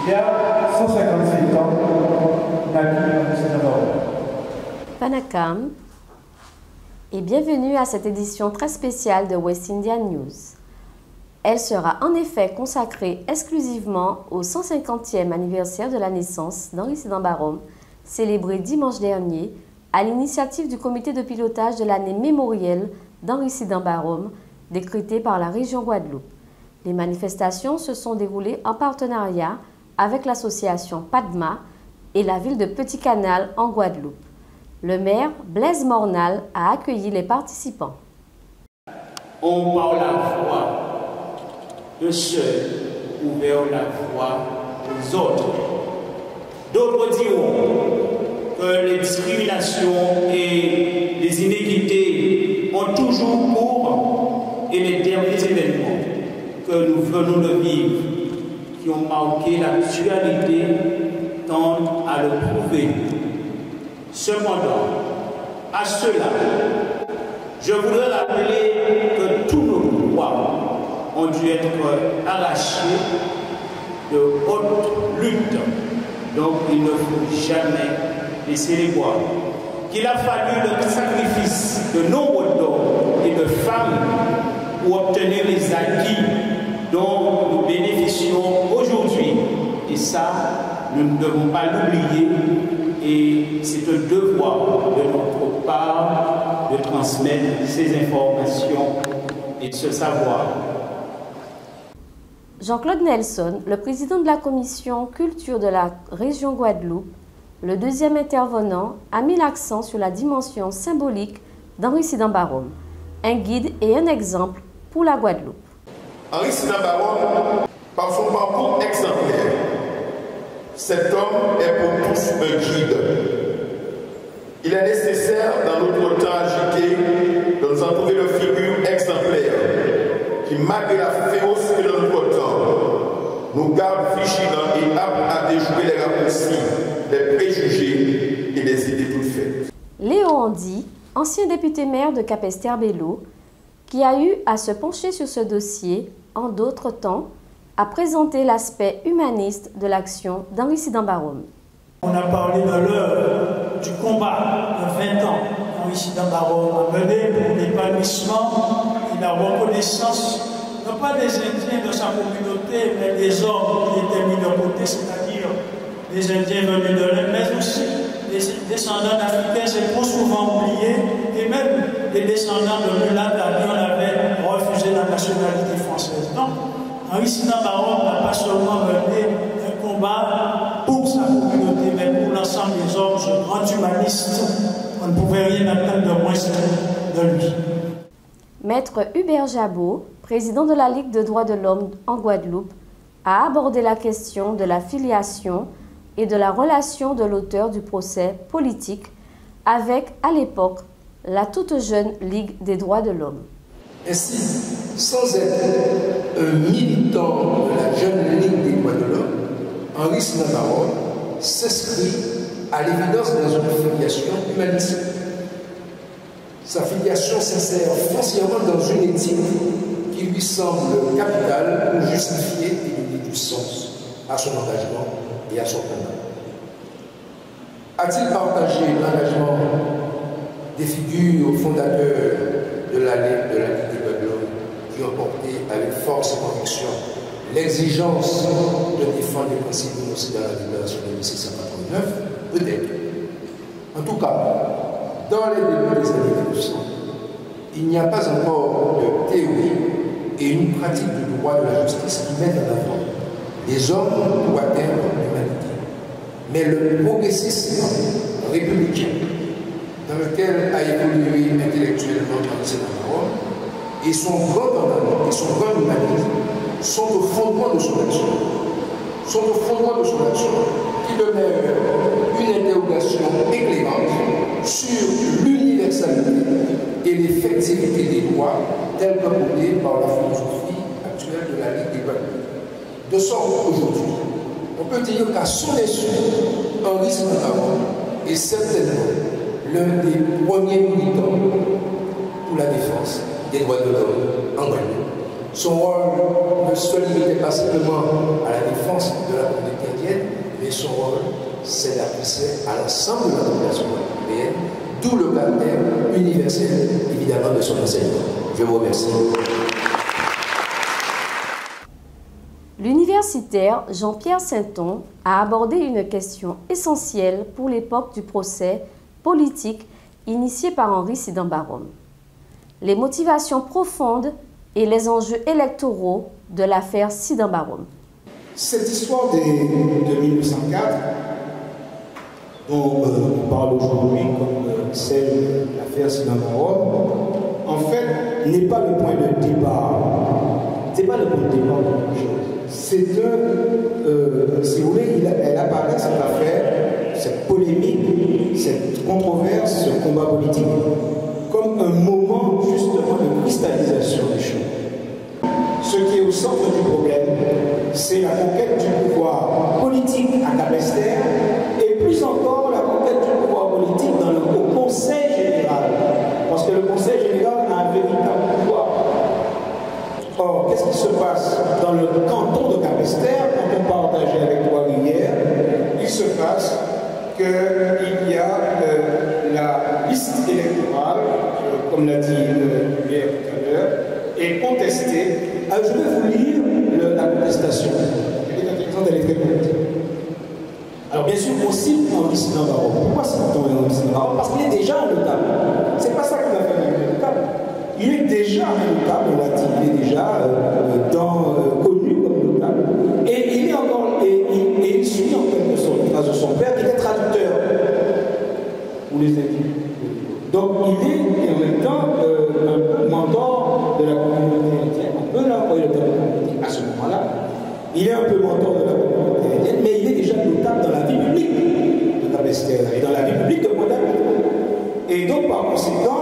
Il y a 157 ans, naquit en Russie d'Ambarom. Panakam et bienvenue à cette édition très spéciale de West Indian News. Elle sera en effet consacrée exclusivement au 150e anniversaire de la naissance d'Henri Sidambarom, célébré dimanche dernier à l'initiative du comité de pilotage de l'année mémorielle d'Henri Sidambarom, décrétée par la région Guadeloupe. Les manifestations se sont déroulées en partenariat avec l'association PADMA et la ville de Petit-Canal en Guadeloupe. Le maire Blaise Mornal a accueilli les participants. On parle la voix de ceux qui ouvrent la voie aux autres. D'autres diront que les discriminations et les inéquités ont toujours cours et les derniers événements que nous venons de vivre, qui ont marqué l'actualité, tendent à le prouver. Cependant, à cela, je voudrais rappeler que tous nos droits ont dû être arrachés de haute lutte. Donc il ne faut jamais laisser les voir. Qu'il a fallu le sacrifice de nombreux d'hommes et de femmes pour obtenir les acquis dont nous bénéficions aujourd'hui. Et ça, nous ne devons pas l'oublier. Et c'est un devoir de notre part de transmettre ces informations et ce savoir. Jean-Claude Nelson, le président de la commission culture de la région Guadeloupe, le deuxième intervenant, a mis l'accent sur la dimension symbolique d'Henri Sidambarom, un guide et un exemple pour la Guadeloupe. Henri Sidambarom, par son parcours exemplaire, cet homme est pour tous un guide. Il est nécessaire dans notre temps agité de nous entourer de figures exemplaires qui, malgré la férocité de notre temps, nous gardent vigilants et aptes à déjouer les raccourcis, les préjugés et les idées toutes faites. Léo Andy, ancien député-maire de Capesterre-Belo, qui a eu à se pencher sur ce dossier en d'autres temps, a présenté l'aspect humaniste de l'action d'Henri Sidambarom. On a parlé de l'heure du combat de 20 ans qu'Henri Sidambarom a mené pour l'épanouissement et la reconnaissance, non pas des Indiens de sa communauté, mais des hommes qui étaient mis de côté, c'est-à-dire des Indiens venus de l'Inde, mais aussi des descendants d'Africains, c'est trop souvent oublié, et même des descendants de mulâtres à qui on avait refusé la nationalité française. Donc, Henri Sidambarom n'a pas seulement mené un combat pour sa communauté, mais pour l'ensemble des hommes, ce grand humaniste. On ne pouvait rien attendre de moins de lui. Maître Hubert Jabot, président de la Ligue de droits de l'homme en Guadeloupe, a abordé la question de la filiation et de la relation de l'auteur du procès politique avec, à l'époque, la toute jeune Ligue des droits de l'homme. Ainsi, sans être un militant de la jeune Ligue des droits de l'homme, Henri Sidambarom s'inscrit à l'évidence dans une filiation humaniste. Sa filiation s'insère foncièrement dans une éthique qui lui semble capitale pour justifier et donner du sens à son engagement et à son combat. A-t-il partagé l'engagement des figures fondateurs de la Ligue des droits de l'homme qui ont porté avec force et conviction l'exigence de défendre les principes énoncés dans la déclaration de 1789? Peut-être. En tout cas, dans les débuts des années 1900, il n'y a pas encore de théorie et une pratique du droit de la justice qui mettent en avant des hommes pour atteindre l'humanité. Mais le progressisme républicain, dans lequel a évolué intellectuellement Henri Sidambarom, et son grand engagement et son grand humanisme sont au fondement de son action. Sont au fondement de son action qui demeure une interrogation éclairante sur l'universalité et l'effectivité des droits tels que prônés par la philosophie actuelle de la Ligue des Guadeloupe. De sorte qu'aujourd'hui, on peut dire qu'à son insu, Henri Sidambarom est certainement l'un des premiers militants pour la défense des droits de l'homme en Guadeloupe. Son rôle ne se limitait pas simplement à la défense de la communauté indienne, mais son rôle s'élargissait à l'ensemble de la population européenne, d'où le caractère universel, évidemment, de son enseignement. Je vous remercie. L'universitaire Jean-Pierre Sainton a abordé une question essentielle pour l'époque du procès politique initié par Henri Sidambarom. Les motivations profondes et les enjeux électoraux de l'affaire Sidambarom. Cette histoire de 1904, dont on parle aujourd'hui comme celle de l'affaire Sidambarom, en fait, n'est pas le point de départ. C'est pas le point de départ de quelque chose. C'est que, si vous voulez, elle apparaît, cette affaire, cette polémique, cette controverse, ce combat politique, comme un moment justement de cristallisation des choses. Ce qui est au centre du problème, c'est la conquête du pouvoir politique à Capesterre et plus encore la conquête du pouvoir politique au Conseil général. Parce que le Conseil général a un véritable pouvoir. Or, qu'est-ce qui se passe dans le canton de Capesterre quand on partageait avec Trois-Rivières? Il se passe qu'il y a la liste électorale, comme l'a dit Pierre tout à l'heure, est contestée. Alors, je vais vous lire la contestation. Elle est intéressante, elle est très courte. Alors, bien sûr, on cite Henri Sidambarom. Pourquoi cite-t-on Henri Sidambarom? Parce qu'il est déjà un notable. C'est pas ça qui l'a fait un notable. Il est déjà un notable, on l'a dit, il est déjà connu comme notable. Et il est encore, et il suit en quelque sorte la trace de son père, qui était traducteur pour les individus. Donc il est en même temps un mentor de la communauté indienne. On peut l'envoyer le terme politique à ce moment-là. Il est un peu mentor de la communauté indienne, mais il est déjà notable dans la vie publique de Capesterre et dans la vie publique de Pointe-à-Pitre. Et donc par conséquent,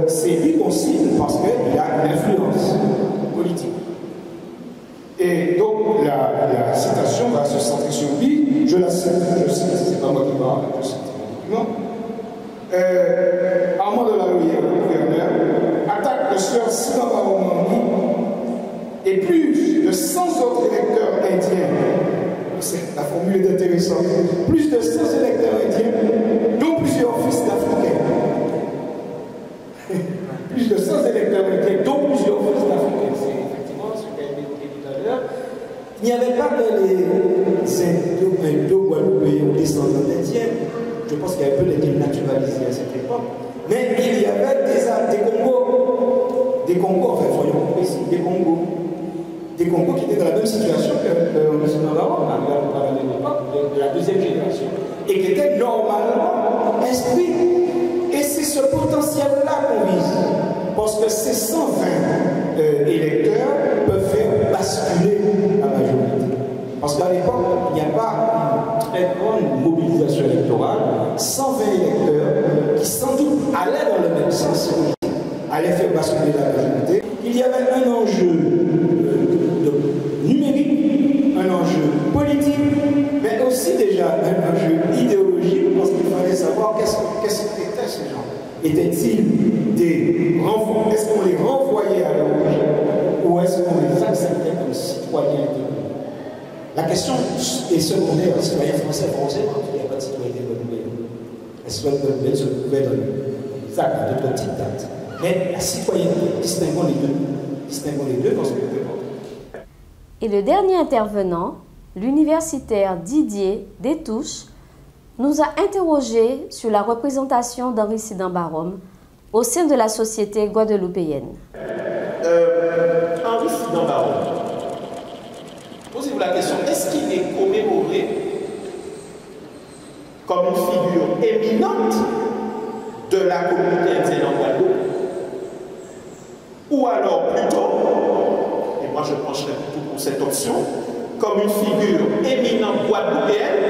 c'est lui qu'on cite parce qu'il a une influence politique. Et donc la citation va se centrer sur lui. Je la cite, c'est pas moi qui parle, je cite le document. Armand de la Loyère, le gouverneur, attaque le sieur Sidambarom et plus de 100 autres électeurs indiens. La formule est intéressante. Plus de 100 électeurs indiens, dont plusieurs fils d'Africains. Plus de 100 électeurs indiens, dont plusieurs fils d'Africains. C'est effectivement ce qui a été évoqué tout à l'heure. Il n'y avait pas que les Indo-Guadeloupéens ou descendants d'Indiens. Je pense qu'il y avait un peu les naturalisés à cette époque. Mais il y avait des Congos, enfin, soyons précis, des Congos qui étaient dans la même situation que M. Sidambarom, à l'époque de la deuxième génération, et qui étaient normalement inscrits. Et c'est ce potentiel-là qu'on vise. Parce que ces 120 électeurs peuvent faire basculer la majorité. Parce qu'à l'époque, il n'y a pas une très grande mobilisation électorale. 120 électeurs qui, sans doute, allaient dans le même sens, allaient faire basculer la majorité. Il y avait un enjeu numérique, un enjeu politique, mais aussi déjà un enjeu idéologique, parce qu'il fallait savoir qu'est-ce qu'étaient ces gens. Étaient-ils des renvois? Est-ce qu'on les renvoyait à l'origine ou est-ce qu'on les acceptait comme citoyens intégrés? La question est secondaire. Les citoyens français parce qu'il n'y a pas de citoyenneté guadeloupéenne. La citoyenneté guadeloupéenne se trouvait dans les actes de petites dates. Mais la citoyenneté, distinguons les deux dans ce que Et le dernier intervenant, l'universitaire Didier Détouche, nous a interrogé sur la représentation d'Henri Sidambarom au sein de la société guadeloupéenne. Henri Sidambarom, posez-vous la question, est-ce qu'il est commémoré comme une figure éminente de la communauté indienne en Guadeloupe? Ou alors plutôt, et moi je pencherai plutôt pour cette option, comme une figure éminente guadeloupéenne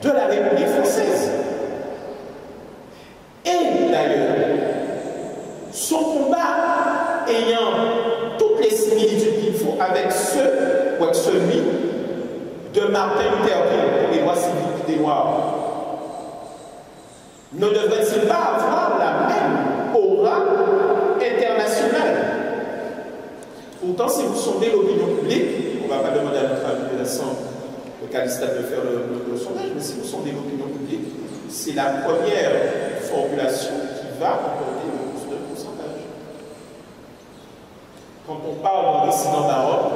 de la République française? Et d'ailleurs, son combat ayant toutes les similitudes qu'il faut avec celui de Martin Luther King, les droits civiques des Noirs, ne devrait-il pas avoir la même aura internationale? Pourtant, Pourtant, si vous sondez l'opinion publique, on ne va pas demander à notre ami le Calista de faire le sondage, mais si vous sondez l'opinion publique, c'est la première formulation qui va apporter le plus de pourcentage. Quand on parle d'un résident baroque,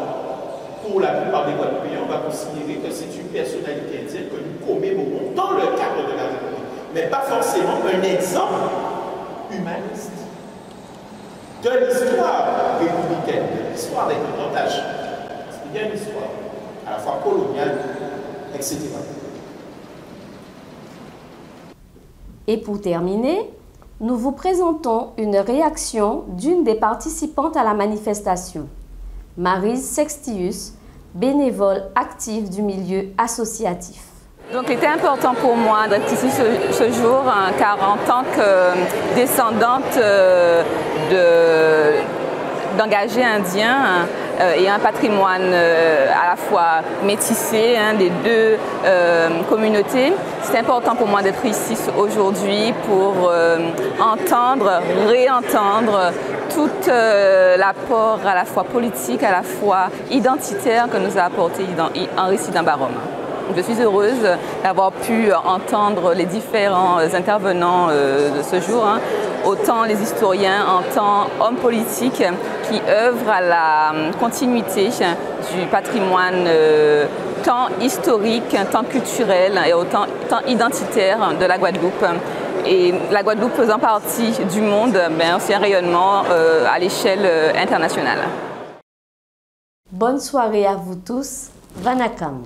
pour la plupart des Guadeloupéens, on va considérer que c'est une personnalité indienne que nous commémorons dans le cadre de la République, mais pas forcément un exemple humaniste de l'histoire républicaine, de l'histoire avec un grand H. C'est bien une histoire, à la fois coloniale, etc. Et pour terminer, nous vous présentons une réaction d'une des participantes à la manifestation, Maryse Sextius, bénévole active du milieu associatif. Donc, il était important pour moi d'être ici ce jour, hein, car en tant que descendante d'engagés indiens et un patrimoine à la fois métissé des deux communautés, c'est important pour moi d'être ici aujourd'hui pour entendre, réentendre tout l'apport à la fois politique, à la fois identitaire que nous a apporté Henri Sidambarom. Je suis heureuse d'avoir pu entendre les différents intervenants de ce jour, hein, autant les historiens, autant hommes politiques qui œuvrent à la continuité du patrimoine tant historique, tant culturel et autant identitaire de la Guadeloupe. Et la Guadeloupe faisant partie du monde, c'est un rayonnement à l'échelle internationale. Bonne soirée à vous tous. Vanakam.